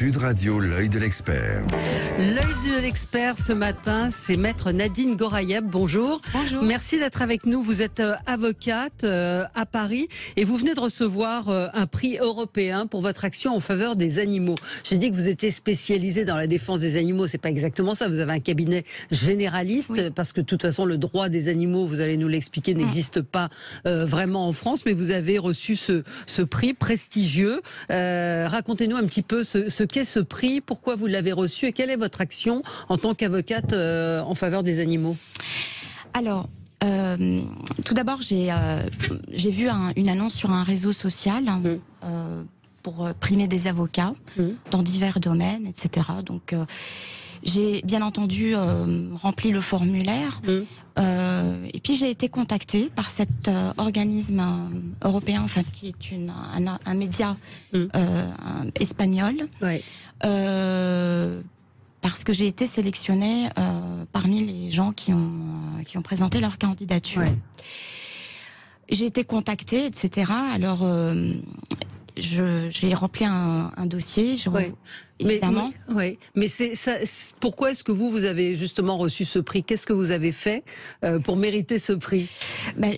Sud Radio, l'œil de l'expert. L'œil de l'expert ce matin, c'est maître Nadine Gorayeb. Bonjour. Bonjour. Merci d'être avec nous. Vous êtes avocate à Paris et vous venez de recevoir un prix européen pour votre action en faveur des animaux. J'ai dit que vous étiez spécialisée dans la défense des animaux. C'est pas exactement ça. Vous avez un cabinet généraliste, oui, parce que de toute façon le droit des animaux, vous allez nous l'expliquer, n'existe pas vraiment en France. Mais vous avez reçu ce prix prestigieux. Racontez-nous un petit peu ce qu'est ce prix, pourquoi vous l'avez reçu et quelle est votre action en tant qu'avocate en faveur des animaux. Alors, tout d'abord, j'ai vu une annonce sur un réseau social pour primer des avocats dans divers domaines, etc. Donc, j'ai bien entendu rempli le formulaire. Et puis j'ai été contactée par cet organisme européen, en fait, qui est un média espagnol, parce que j'ai été sélectionnée parmi les gens qui ont présenté leur candidature. J'ai été contactée, etc. Alors j'ai rempli un dossier. Évidemment. Mais pourquoi est-ce que vous avez justement reçu ce prix? Qu'est-ce que vous avez fait pour mériter ce prix?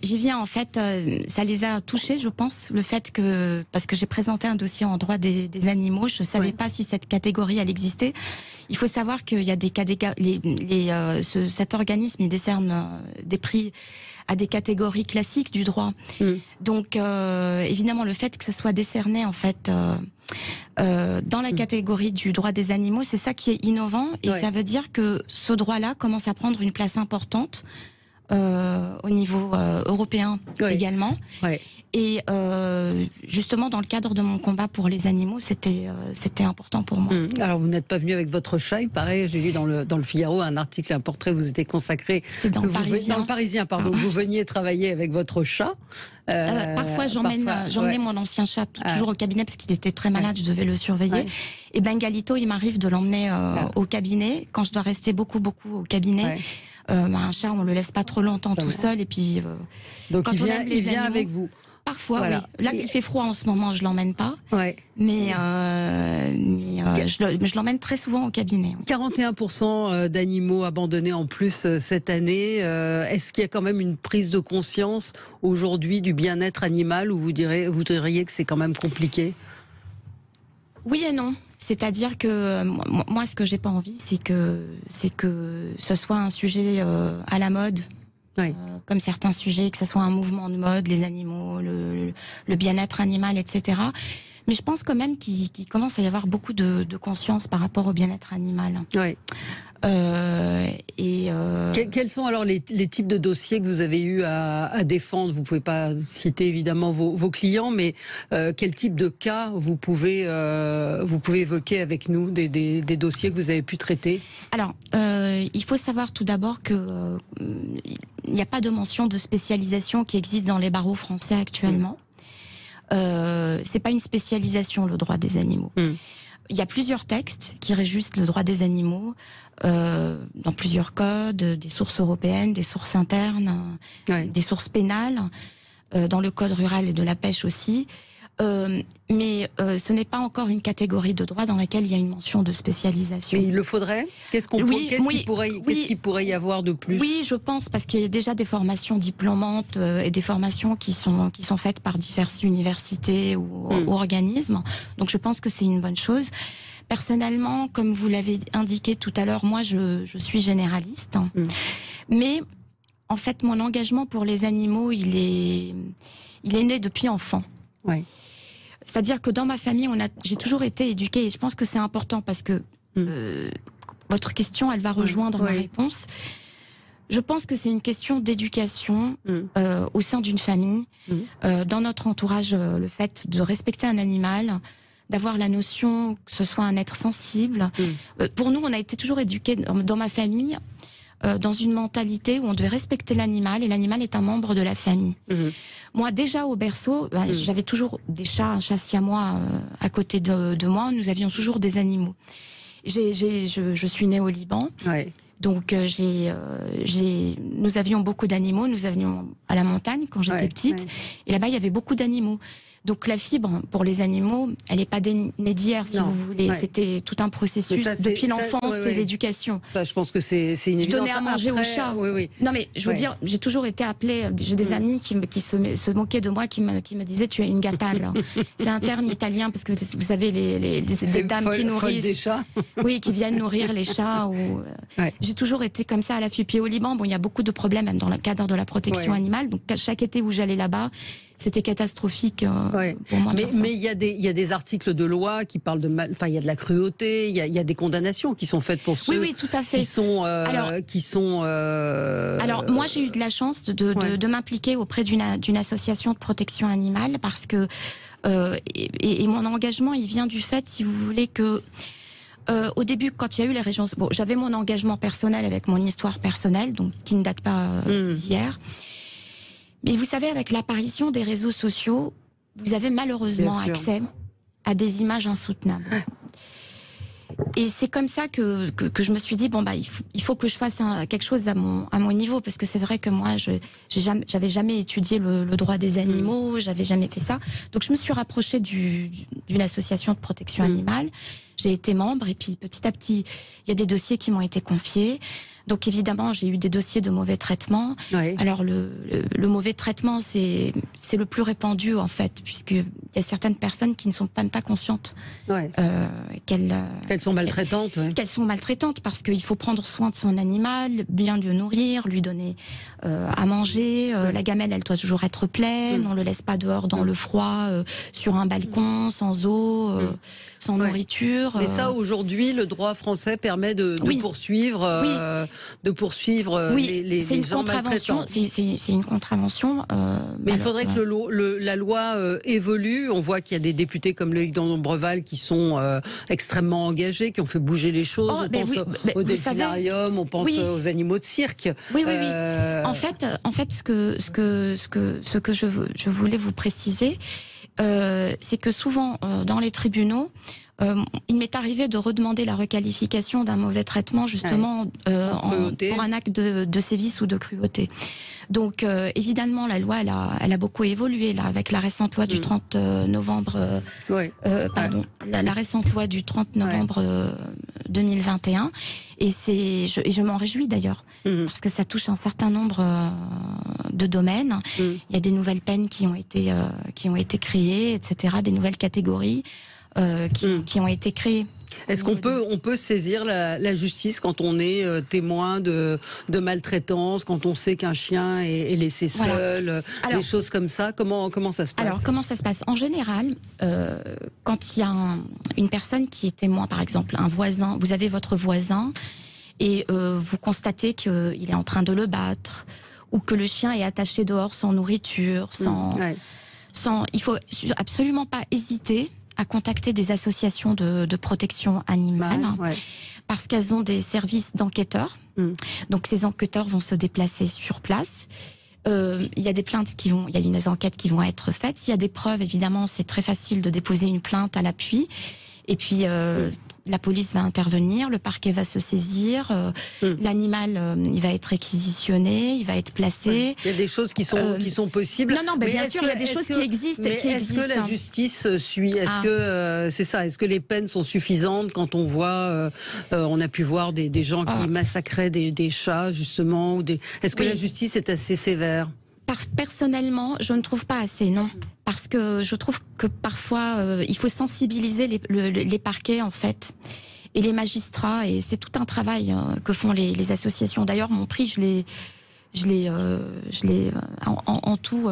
J'y viens, en fait, ça les a touchés, je pense, le fait que, parce que j'ai présenté un dossier en droit des animaux, je ne savais pas si cette catégorie elle existait. Il faut savoir qu'il y a des cet organisme, il décerne des prix à des catégories classiques du droit. Donc, évidemment, le fait que ça soit décerné, en fait, dans la catégorie du droit des animaux, c'est ça qui est innovant, et ça veut dire que ce droit-là commence à prendre une place importante au niveau européen également. Et justement, dans le cadre de mon combat pour les animaux, c'était important pour moi. Alors, vous n'êtes pas venu avec votre chat, il paraît. J'ai lu dans le Figaro un article, un portrait, vous étiez consacré. C'est dans le Parisien. Dans le Parisien, pardon. Vous veniez travailler avec votre chat. Parfois, j'emmenais mon ancien chat toujours au cabinet parce qu'il était très malade, je devais le surveiller. Et Bengalito, il m'arrive de l'emmener au cabinet quand je dois rester beaucoup au cabinet. Un chat, on le laisse pas trop longtemps tout seul, et puis donc quand il vient avec vous. Parfois, oui. Là, il fait froid en ce moment, je l'emmène pas. Mais je l'emmène très souvent au cabinet. 41% d'animaux abandonnés en plus cette année. Est-ce qu'il y a quand même une prise de conscience aujourd'hui du bien-être animal, ou vous diriez que c'est quand même compliqué? Oui et non. C'est-à-dire que moi, ce que j'ai pas envie, c'est que ce soit un sujet à la mode. Comme certains sujets, que ce soit un mouvement de mode, les animaux, le bien-être animal, etc. Mais je pense quand même qu'il commence à y avoir beaucoup de conscience par rapport au bien-être animal. Quels sont alors les types de dossiers que vous avez eu à défendre? Vous ne pouvez pas citer évidemment vos clients, mais quel type de cas vous pouvez évoquer avec nous, des dossiers que vous avez pu traiter? Alors, il faut savoir tout d'abord que il n'y a pas de mention de spécialisation qui existe dans les barreaux français actuellement. C'est pas une spécialisation, le droit des animaux. Il y a plusieurs textes qui régissent le droit des animaux, dans plusieurs codes, des sources européennes, des sources internes, des sources pénales, dans le code rural et de la pêche aussi. Mais ce n'est pas encore une catégorie de droit dans laquelle il y a une mention de spécialisation. Mais il le faudrait? Qu'est-ce qu'il pourrait y avoir de plus? Oui, je pense, parce qu'il y a déjà des formations diplômantes et des formations qui sont faites par diverses universités ou organismes. Donc je pense que c'est une bonne chose. Personnellement, comme vous l'avez indiqué tout à l'heure, moi je suis généraliste. Mais en fait, mon engagement pour les animaux, il est né depuis enfant. C'est-à-dire que dans ma famille, j'ai toujours été éduquée, et je pense que c'est important parce que votre question, elle va rejoindre ma réponse. Je pense que c'est une question d'éducation au sein d'une famille, dans notre entourage, le fait de respecter un animal, d'avoir la notion que ce soit un être sensible. Pour nous, on a été toujours éduqués dans ma famille dans une mentalité où on devait respecter l'animal, et l'animal est un membre de la famille. Moi, déjà au berceau, j'avais toujours des chats, un chat siamois à côté de moi. Nous avions toujours des animaux. Je suis née au Liban. Donc nous avions beaucoup d'animaux. Nous avions à la montagne quand j'étais petite. Et là-bas, il y avait beaucoup d'animaux. Donc la fibre, pour les animaux, elle n'est pas née d'hier, si vous voulez. Ouais. C'était tout un processus depuis l'enfance et l'éducation. Je pense que c'est une évidence. Je donnais à manger aux chats. Non mais je veux dire, j'ai toujours été appelée, j'ai des amis qui se moquaient de moi, qui me disaient tu es une gattale. C'est un terme italien parce que vous savez les dames qui nourrissent des chats. Oui, qui viennent nourrir les chats. J'ai toujours été comme ça à l'affût. Puis au Liban, bon, il y a beaucoup de problèmes même dans le cadre de la protection animale. Donc chaque été où j'allais là-bas, c'était catastrophique pour moi. Mais il y a des articles de loi qui parlent de il y a de la cruauté, il y a des condamnations qui sont faites pour ceux tout à fait. qui sont. Alors moi j'ai eu de la chance de m'impliquer auprès d'une association de protection animale parce que et mon engagement il vient du fait, si vous voulez, que au début, quand il y a eu les régions, bon, j'avais mon engagement personnel avec mon histoire personnelle, donc qui ne date pas d'hier. Mais vous savez, avec l'apparition des réseaux sociaux, vous avez malheureusement accès à des images insoutenables. Et c'est comme ça que je me suis dit, bon, il faut que je fasse quelque chose à mon niveau, parce que c'est vrai que moi, j'avais jamais étudié le droit des animaux, j'avais jamais fait ça. Donc je me suis rapprochée d'une association de protection animale. J'ai été membre, et puis petit à petit, il y a des dossiers qui m'ont été confiés. Donc évidemment, j'ai eu des dossiers de mauvais traitement. Alors le mauvais traitement, c'est le plus répandu en fait, puisqu'il y a certaines personnes qui ne sont même pas conscientes qu'elles sont maltraitantes. Qu'elles sont maltraitantes, parce qu'il faut prendre soin de son animal, bien le nourrir, lui donner à manger. La gamelle, elle doit toujours être pleine. On le laisse pas dehors dans le froid, sur un balcon, sans eau, sans nourriture. Mais ça, aujourd'hui, le droit français permet de poursuivre. De poursuivre les gens maltraitants. C'est une contravention. Mais il faudrait que la loi évolue. On voit qu'il y a des députés comme Loïc Dombreval qui sont extrêmement engagés, qui ont fait bouger les choses. On pense au delphinarium, on pense aux animaux de cirque. Oui. En fait, ce que je voulais vous préciser, c'est que souvent dans les tribunaux, il m'est arrivé de redemander la requalification d'un mauvais traitement, justement, pour un acte de sévice ou de cruauté. Donc, évidemment, la loi, elle a beaucoup évolué, là, avec la récente loi du 30 novembre, la récente loi du 30 novembre 2021. Et je m'en réjouis d'ailleurs, parce que ça touche un certain nombre de domaines. Il y a des nouvelles peines qui ont été créées, etc., des nouvelles catégories. Qui ont été créés. Est-ce qu'on peut saisir la justice quand on est témoin de maltraitance, quand on sait qu'un chien est laissé seul, des choses comme ça? Comment ça se passe? Alors, comment ça se passe? En général, quand il y a une personne qui est témoin, par exemple, un voisin, vous avez votre voisin et vous constatez qu'il est en train de le battre, ou que le chien est attaché dehors sans nourriture, il faut absolument pas hésiter à contacter des associations de protection animale, parce qu'elles ont des services d'enquêteurs. Donc ces enquêteurs vont se déplacer sur place. Il y a des plaintes il y a des enquêtes qui vont être faites. S'il y a des preuves, évidemment, c'est très facile de déposer une plainte à l'appui. Et puis la police va intervenir, le parquet va se saisir, l'animal il va être réquisitionné, il va être placé. Il y a des choses qui sont possibles. Non, mais bien sûr, il y a des choses qui existent. Est-ce que la justice suit? Est-ce que c'est ça? Est-ce que les peines sont suffisantes quand on voit, on a pu voir des gens qui massacraient des chats justement, est-ce que la justice est assez sévère? Personnellement, je ne trouve pas assez, non. Parce que je trouve que parfois, il faut sensibiliser les parquets, en fait, et les magistrats, et c'est tout un travail que font les associations. D'ailleurs, mon prix, je l'ai en tout,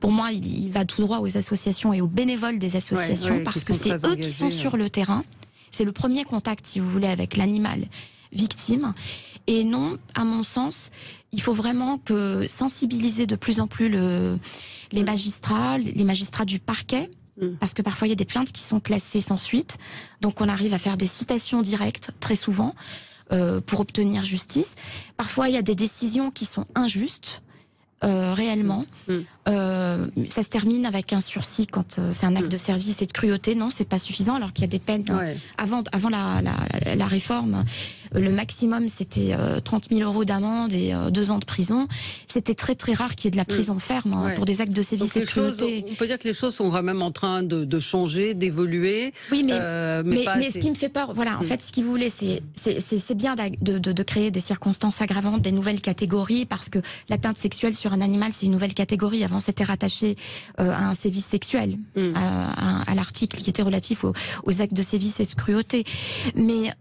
pour moi, il va tout droit aux associations et aux bénévoles des associations, parce que c'est eux qui sont sur le terrain. C'est le premier contact, si vous voulez, avec l'animal victime. Et non, à mon sens, il faut vraiment sensibiliser de plus en plus les magistrats du parquet, parce que parfois il y a des plaintes qui sont classées sans suite, donc on arrive à faire des citations directes, très souvent, pour obtenir justice. Parfois il y a des décisions qui sont injustes, réellement. Ça se termine avec un sursis quand c'est un acte de service et de cruauté. Non, c'est pas suffisant, alors qu'il y a des peines avant la réforme. le maximum c'était 30 000 € d'amende et 2 ans de prison. C'était très très rare qu'il y ait de la prison ferme pour des actes de sévices et de cruauté. On peut dire que les choses sont quand même en train de changer, d'évoluer. Oui, mais ce qui me fait peur, voilà, en fait, ce qu'il voulait, c'est bien de créer des circonstances aggravantes, des nouvelles catégories, parce que l'atteinte sexuelle sur un animal, c'est une nouvelle catégorie. Avant, c'était rattaché à un sévice sexuel, à l'article qui était relatif aux actes de sévices et de cruauté. Mais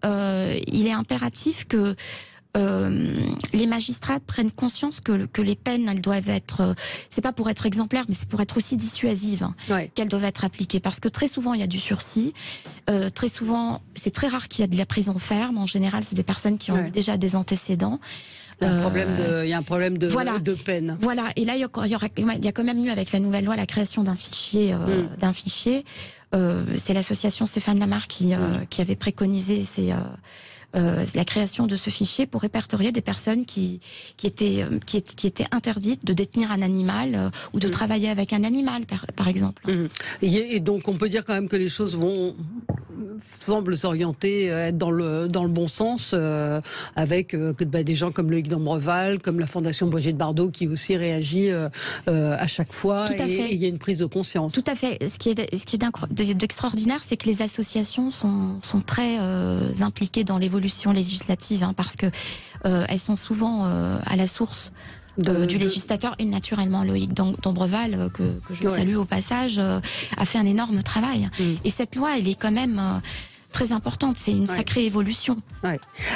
il est impératif que les magistrats prennent conscience que les peines, elles doivent être, c'est pas pour être exemplaires, mais c'est pour être aussi dissuasives, qu'elles doivent être appliquées. Parce que très souvent, il y a du sursis. Très souvent, c'est très rare qu'il y ait de la prison ferme. En général, c'est des personnes qui ont déjà des antécédents. Il y a un problème de peine. Voilà. Et là, il y a quand même eu, avec la nouvelle loi, la création d'un fichier. C'est l'association Stéphane Lamar qui avait préconisé la création de ce fichier pour répertorier des personnes qui étaient interdites de détenir un animal ou de travailler avec un animal, par exemple. Et donc, on peut dire quand même que les choses semblent s'orienter, être dans le bon sens, avec des gens comme Loïc Dombreval, comme la Fondation Brigitte Bardot, qui aussi réagit à chaque fois. Tout à fait. Et il y a une prise de conscience. Tout à fait. Ce qui est d'extraordinaire, c'est que les associations sont très impliquées dans l'évolution législative, parce que elles sont souvent à la source du législateur, et naturellement Loïc Dombreval, que je salue au passage, a fait un énorme travail. Et cette loi, elle est quand même très importante, c'est une sacrée évolution.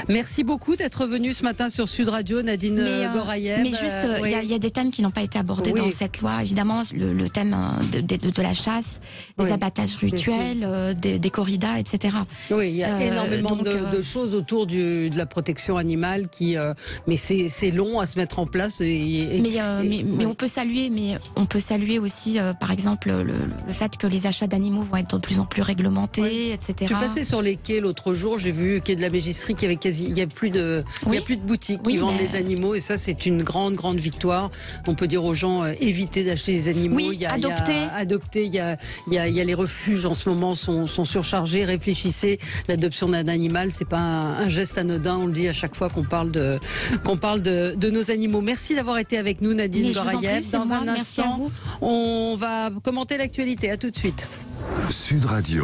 Merci beaucoup d'être venue ce matin sur Sud Radio, Nadine Gorayev. Mais juste, il y a des thèmes qui n'ont pas été abordés dans cette loi. Évidemment, le thème de la chasse, des abattages rituels, des corridas, etc. Oui, il y a énormément de choses autour de la protection animale mais c'est long à se mettre en place. Mais on peut saluer aussi, par exemple, le fait que les achats d'animaux vont être de plus en plus réglementés, etc. Je suis passée sur les quais l'autre jour, j'ai vu quai de la Mégisserie qu'il y avait il y a plus de boutiques qui vendent les animaux, et ça c'est une grande victoire. On peut dire aux gens évitez d'acheter des animaux. Adopter. Il y a les refuges en ce moment sont surchargés. Réfléchissez, l'adoption d'un animal, c'est pas un geste anodin. On le dit à chaque fois qu'on parle de nos animaux. Merci d'avoir été avec nous, Nadine Gorayev. Dans un instant, on va commenter l'actualité. À tout de suite. Sud Radio.